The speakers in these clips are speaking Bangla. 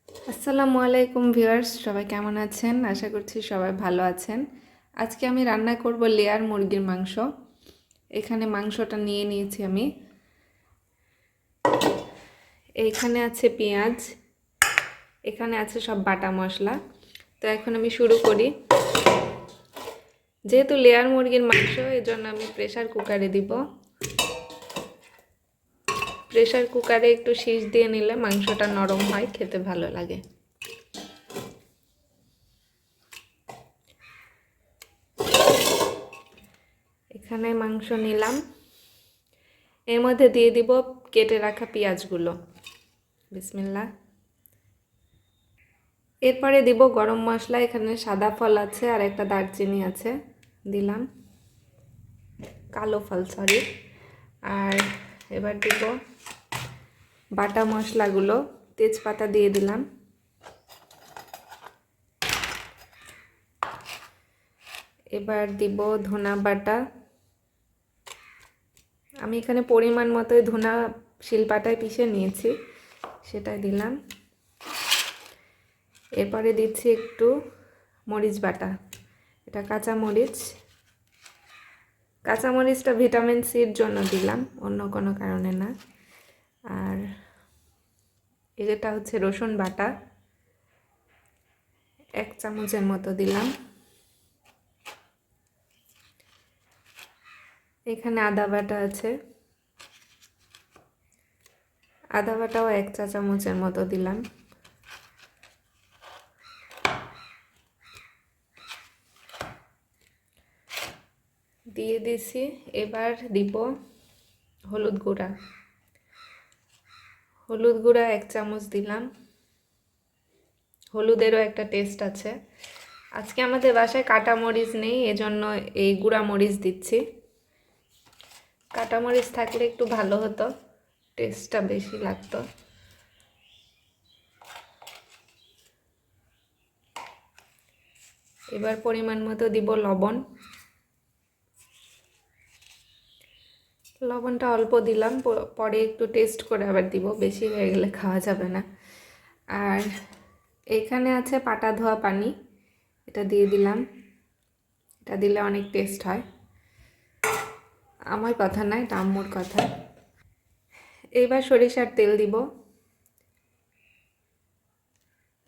আসসালামু আলাইকুম ভিউয়ার্স, সবাই কেমন আছেন? আশা করছি সবাই ভালো আছেন। আজকে আমি রান্না করব লেয়ার মুরগির মাংস। এখানে মাংসটা নিয়ে নিয়েছি আমি। এইখানে আছে পেঁয়াজ, এখানে আছে সব বাটা মশলা। তো এখন আমি শুরু করি। যেহেতু লেয়ার মুরগির মাংস, এজন্য আমি প্রেসার কুকারে দিব। প্রেসার কুকারে একটু শীষ দিয়ে নিলে মাংসটা নরম হয়, খেতে ভালো লাগে। এখানে মাংস নিলাম, এর মধ্যে দিয়ে দিব কেটে রাখা পেঁয়াজগুলো। বিসমিল্লাহ। এরপরে দিব গরম মশলা, এখানে সাদা ফল আছে আর একটা দারচিনি আছে, দিলাম কালো ফল সরি। আর এবার দিব বাটা মশলাগুলো, তেজপাতা দিয়ে দিলাম, এবার দিব ধনা বাটা। আমি এখানে পরিমাণ মতোই ধনা শিলপাটায় পিষে নিয়েছি, সেটাই দিলাম। এরপরে দিচ্ছি একটু মরিচ বাটা, এটা কাঁচা মরিচ। কাঁচামরিচটা ভিটামিন সির জন্য দিলাম, অন্য কোনো কারণে না। আর এটা হচ্ছে রসুন বাটা, 1 চামচের মতো দিলাম। এখানে আদা বাটা আছে, আদা বাটাও 1 চা চামচের মতো দিলাম। দিয়ে দিছি। এবার দিব হলুদ গুঁড়া, হলুদ গুঁড়া 1 চামচ দিলাম। হলুদেরও একটা টেস্ট আছে। আজকে আমাদের বাসায় কাটা মরিচ নেই, এজন্য এই গুঁড়া মরিচ দিচ্ছি। কাটা মরিচ থাকলে একটু ভালো হতো, টেস্টটা বেশি লাগতো। এবার পরিমাণ মতো দিব লবণ, লবণটা অল্প দিলাম, পরে একটু টেস্ট করে আবার দিব, বেশি হয়ে গেলে খাওয়া যাবে না। আর এখানে আছে পাটা ধোয়া পানি, এটা দিয়ে দিলাম। এটা দিলে অনেক টেস্ট হয়, আমার কথা না, এটা আম্মুর কথা। এবার সরিষার তেল দিব,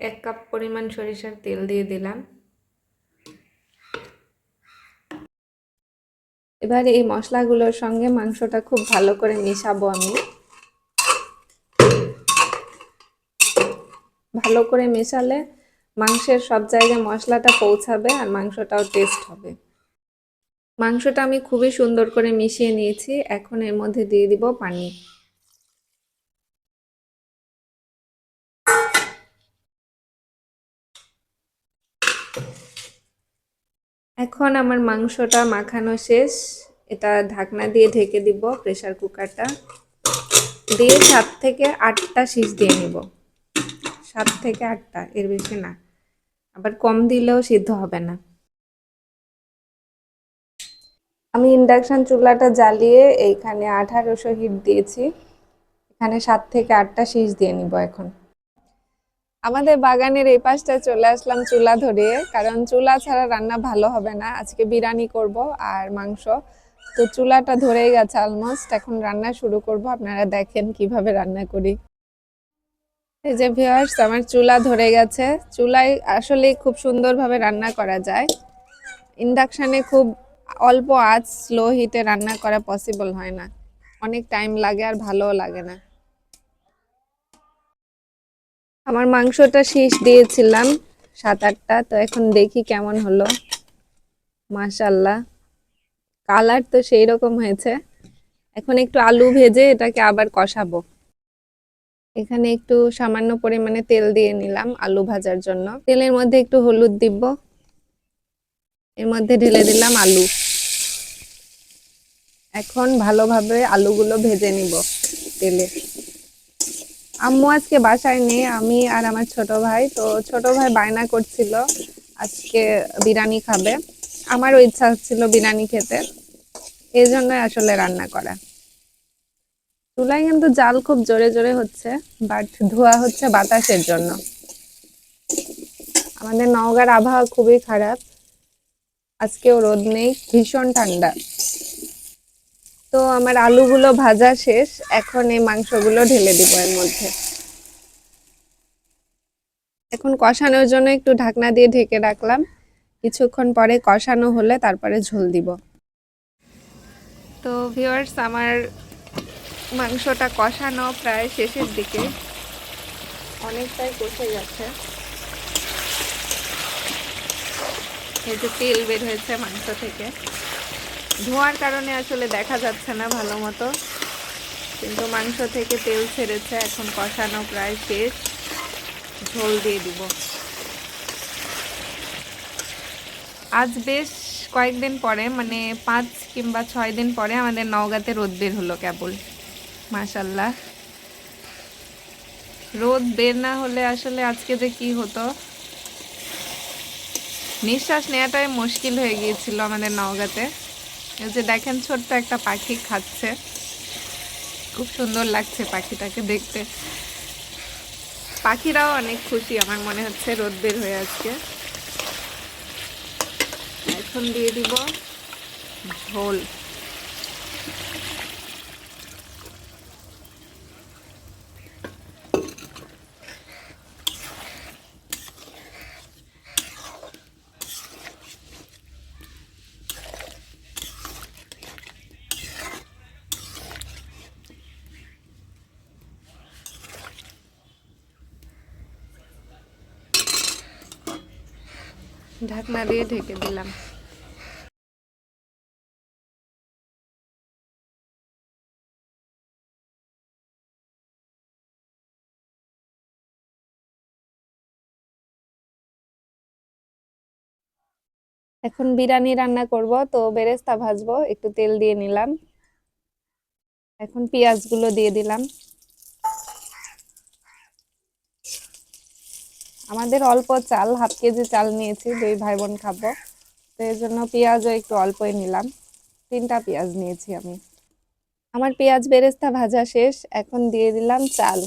1 কাপ পরিমাণ সরিষার তেল দিয়ে দিলাম। এবার এই মশলাগুলোর সঙ্গে মাংসটা খুব ভালো করে মিশাবো আমি। ভালো করে মেশালে মাংসের সব জায়গায় মশলাটা পৌঁছাবে আর মাংসটাও টেস্ট হবে। মাংসটা আমি খুবই সুন্দর করে মিশিয়ে নিয়েছি, এখন এর মধ্যে দিয়ে দিব পানি। এখন আমার মাংসটা মাখানো শেষ, এটা ঢাকনা দিয়ে ঢেকে দিব প্রেসার কুকারটা দিয়ে। 7 থেকে 8টা সিজ দিয়ে নিব, 7 থেকে 8টা, এর বেশি না। আবার কম দিলেও সিদ্ধ হবে না। আমি ইন্ডাকশন চুলাটা জ্বালিয়ে এইখানে 1800 হিট দিয়েছি, এখানে 7 থেকে 8টা সিজ দিয়ে নিব এখন। আমাদের বাগানের এই পাশটা চলে আসলাম চুলা ধরিয়ে, কারণ চুলা ছাড়া রান্না ভালো হবে না। আজকে বিরিয়ানি করব আর মাংস, তো চুলাটা ধরেই গেছে অলমোস্ট। এখন রান্না শুরু করব, আপনারা দেখেন কিভাবে রান্না করি। এই যে ভিউয়ার্স, আমার চুলা ধরে গেছে। চুলায় আসলে খুব সুন্দরভাবে রান্না করা যায়, ইন্ডাকশনে খুব অল্প আঁচ স্লো হিটে রান্না করা পসিবল হয় না, অনেক টাইম লাগে আর ভালোও লাগে না। আমার মাংসটা শীষ দিয়েছিলাম 7-8টা, তো এখন দেখি কেমন হলো। মাশাআল্লাহ, কালার তো সেই রকম হয়েছে। এখন একটু আলু ভেজে এটাকে আবার কষাবো। এখানে একটু সামান্য পরিমাণে তেল দিয়ে নিলাম আলু ভাজার জন্য। তেলের মধ্যে একটু হলুদ দিব, এর মধ্যে ঢেলে দিলাম আলু। এখন ভালোভাবে আলুগুলো ভেজে নিব তেলে। আম্মু আজকে বাসায় নেই, আমি আর আমার ছোট ভাই। তো ছোট ভাই বায়না করছিল আজকে বিরিয়ানি খাবে, আমারও ইচ্ছা হচ্ছিল বিরিয়ানি খেতে, এই জন্যই আসলে রান্না করা। চুলায় কিন্তু জাল খুব জোরে জোরে হচ্ছে, বাট ধোয়া হচ্ছে বাতাসের জন্য। আমাদের নওগাঁর আবহাওয়া খুবই খারাপ, আজকেও রোদ নেই, ভীষণ ঠান্ডা। তো আমার আলুগুলো ভাজা শেষ, এখন এই মাংসগুলো ঢেলে দিব এর মধ্যে। এখন কষানোর জন্য একটু ঢাকনা দিয়ে ঢেকে রাখলাম, কিছুক্ষণ পরে কষানো হলে তারপরে ঝোল দিব। তো ভিউয়ার্স, আমার মাংসটা কষানো প্রায় শেষের দিকে, অনেকটাই কষে গেছে। এই যে তেল বের হয়েছে মাংস থেকে, ধোঁয়ার কারণে আসলে দেখা যাচ্ছে না ভালো মতো, কিন্তু মাংস থেকে তেল ছেড়েছে। এখন কষানো প্রায় শেষ, ঝোল দিয়ে দিব। আজ বেশ কয়েকদিন পরে, মানে 5 কিংবা 6 দিন পরে আমাদের নওগাঁতে রোদ বের হলো কেবল। মাশাল্লাহ, রোদ বের না হলে আসলে আজকে যে কি হতো, নিঃশ্বাস নেওয়াটাই মুশকিল হয়ে গিয়েছিল আমাদের নওগাঁতে। এই যে দেখেন, ছোট্ট একটা পাখি খাচ্ছে, খুব সুন্দর লাগছে পাখিটাকে দেখতে। পাখিরাও অনেক খুশি আমার মনে হচ্ছে রোদ বের হয়ে আজকে। এখন দিয়ে দিব ঝোল। ঢাকনা দিয়ে ঢেকে দিলাম। এখন বিরিয়ানি রান্না করব, তো বেরেস্তা ভাজবো, একটু তেল দিয়ে নিলাম। এখন পেঁয়াজগুলো দিয়ে দিলাম। আমাদের অল্প চাল, হাফ কেজি চাল নিয়েছি, 2 ভাই বোন খাবো, তো এই জন্য পেঁয়াজও একটু অল্পই নিলাম, 3টা পেঁয়াজ নিয়েছি আমি। আমার পেঁয়াজ বেরেস্তা ভাজা শেষ, এখন দিয়ে দিলাম চাল।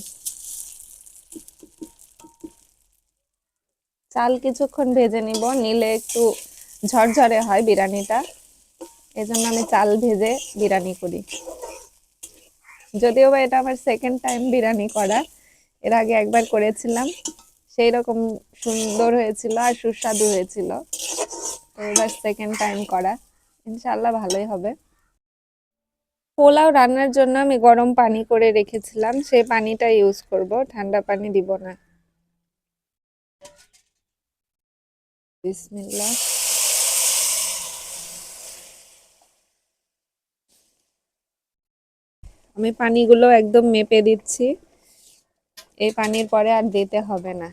চাল কিছুক্ষণ ভেজে নিব, নিলে একটু ঝরঝরে হয় বিরিয়ানিটা, এজন্য আমি চাল ভেজে বিরিয়ানি করি। যদিও বা এটা আমার সেকেন্ড টাইম বিরিয়ানি করা, এর আগে একবার করেছিলাম, সেই রকম সুন্দর হয়েছিল আর সুস্বাদু হয়েছিল। তো এবার সেকেন্ড টাইম করা, ইনশাআল্লাহ ভালোই হবে। পোলাও রান্নার জন্য আমি গরম পানি করে রেখেছিলাম, সেই পানিটা ইউজ করব, ঠান্ডা পানি দিব না। বিসমিল্লাহ। আমি পানিগুলো একদম মেপে দিচ্ছি, এই পানির পরে আর দিতে হবে না।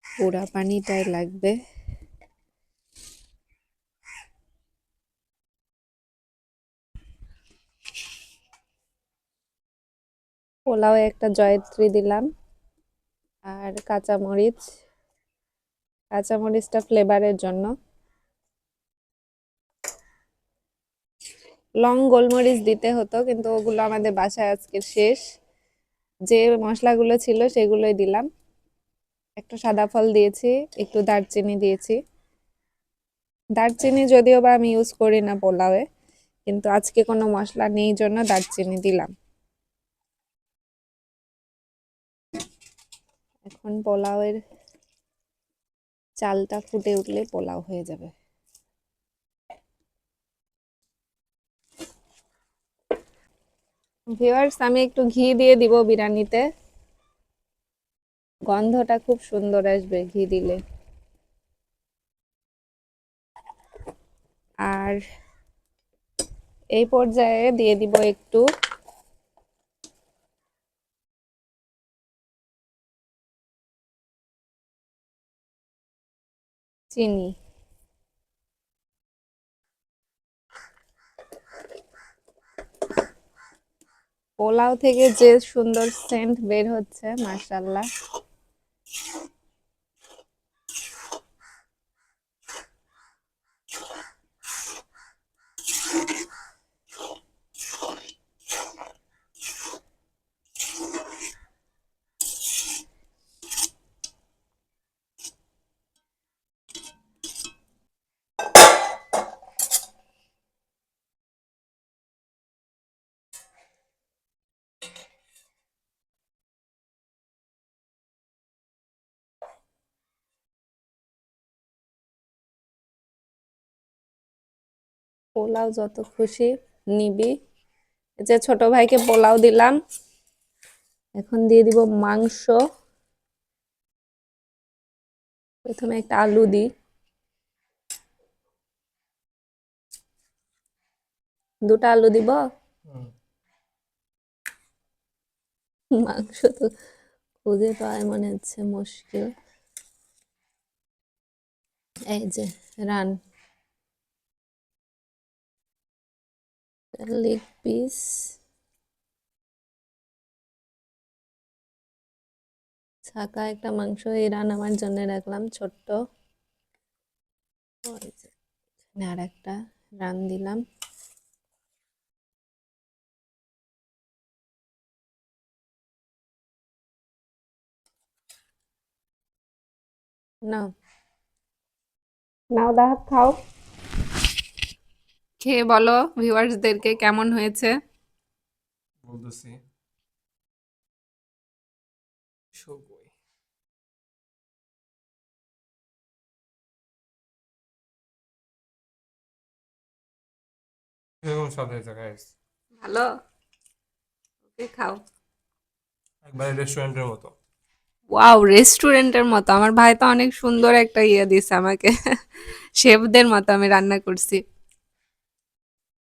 পুরা পানিটাই লাগবে। পোলাও একটা জয়ত্রী দিলাম, আর কাঁচামরিচটা ফ্লেভারের জন্য। লং গোলমরিচ দিতে হতো, কিন্তু ওগুলো আমাদের বাসায় আজকে শেষ, যে মশলাগুলো ছিল সেগুলোই দিলাম। একটু সাদা ফল দিয়েছি, একটু দারচিনি দিয়েছি। দারচিনি যদিও বা আমি ইউজ করি না পোলাওয়ে, কিন্তু আজকে কোনো মশলা নেই জন্য দারচিনি দিলাম। এখন পোলাওয়ের চালটা ফুটে উঠলে পোলাও হয়ে যাবে। ভিউয়ার্স, আমি একটু ঘি দিয়ে দিব বিরিয়ানিতে, গন্ধটা খুব সুন্দর আসবে ঘি দিলে। আর এই পর্যায়ে দিয়ে দিব একটু চিনি। পোলাও থেকে যে সুন্দর সেন্ট বের হচ্ছে, মাশাআল্লাহ। পোলাও যত খুশি নিবি। এই যে ছোট ভাইকে পোলাও দিলাম, এখন দিয়ে দিব মাংস। প্রথমে একটা আলু দিই, দুটো আলু দিব। মাংস তো খুঁজে পাওয়া মনে হচ্ছে মুশকিল। এই যে রান লেগ পিস, ছাকা একটা মাংস এই রান আমার জন্য রাখলাম ছোট্ট। ওই যে এখানে আর একটা রান দিলাম। নাও নাও দাহাত খাও, খেয়ে বলো ভিউয়ার্সদেরকে কেমন হয়েছে। বলতেছি সবই এরকম স্বাদ হয়েছে গাইস, ভালো, ওকে খাও। একবারে রেস্টুরেন্টের মতো। ওয়াও, রেস্টুরেন্টের মতো! আমার ভাই তো অনেক সুন্দর একটা ইয়ে দিছে আমাকে। শেফদের মতো আমি রান্না করছি।